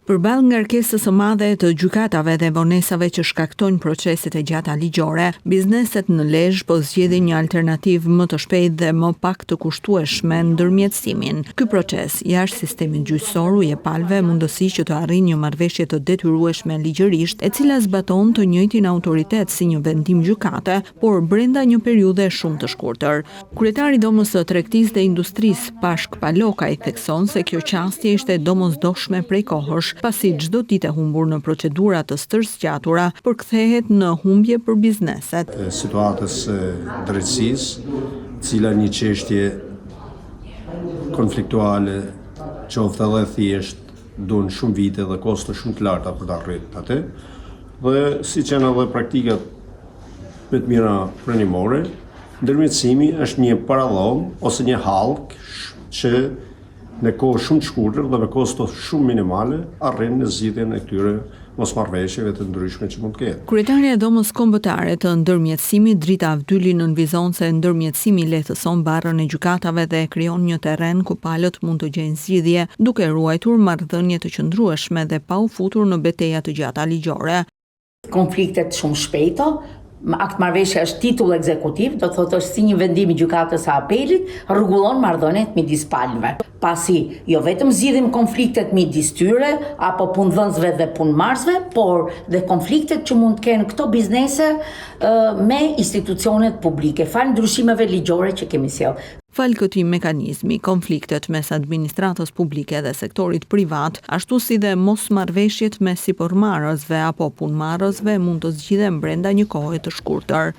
Përballë ngarkesës së madhe të gjykatave dhe vonesave që shkaktojnë proceset e gjata ligjore, bizneset në Lezhë po zgjedhin një alternativë më të shpejtë dhe më pak të kushtueshme ndërmjetësimin. Ky proces jashtë sistemit gjyqësor u jep palëve mundësi që të arrijë një marrëveshje të detyrueshme ligjërisht, e cila zbaton të njëjtin autoritet si një vendim gjykate, por brenda një periudhe shumë të shkurtër. Kryetari i Domës së Tregtisë dhe Industrisë, Pashk Palokaj, thekson se kjo qastje ishte domosdoshme prej kohësh, pasi çdo ditë e humbur në procedura të stërsqatura përkthehet në humbje për bizneset. Situatës drejtësisë, cila një çështje konfliktuale, qoftë edhe thjesht, duan shumë vite dhe kosto shumë të larta për ta arritur atë. Dhe siç janë edhe praktikat më të mira pranimore, ndërmjetësimi është një parallon ose një hallk që në kohë shumë të shkurtër dhe me kosto shumë minimale arrin në zgjidhjen e këtyre mosmarrëveshjeve të ndryshme që mund të ketë. Kryetaria e Domës Kombëtare të Ndërmjetësimit, Drita Avdyli, nënvizon se ndërmjetësimi lehtëson barrën e gjykatave dhe krijon një terren ku palët mund të gjejnë zgjidhje, duke ruajtur marrëdhënie të qëndrueshme dhe pa u futur në betejë të gjata ligjore. Konfliktet shumë shpejto. Akt marrëveshja është titull ekzekutiv, do thotë është si një vendim i gjykatës së apelit, rregullon marrëdhëniet midis palëve. Pasi jo vetëm zgjidhim konfliktet midis tyre apo punëdhënësve dhe punëmarrësve, por dhe konfliktet që mund të kenë këto biznese me institucionet publike, fal ndryshimeve ligjore që kemi sjellë. Fal këtij mekanizmi, konfliktet mes administratës publike dhe sektorit privat, ashtu si dhe mosmarrëveshjet mes sipërmarrësve apo punëmarrësve mund të zgjidhen brenda një kohe të shkurtër.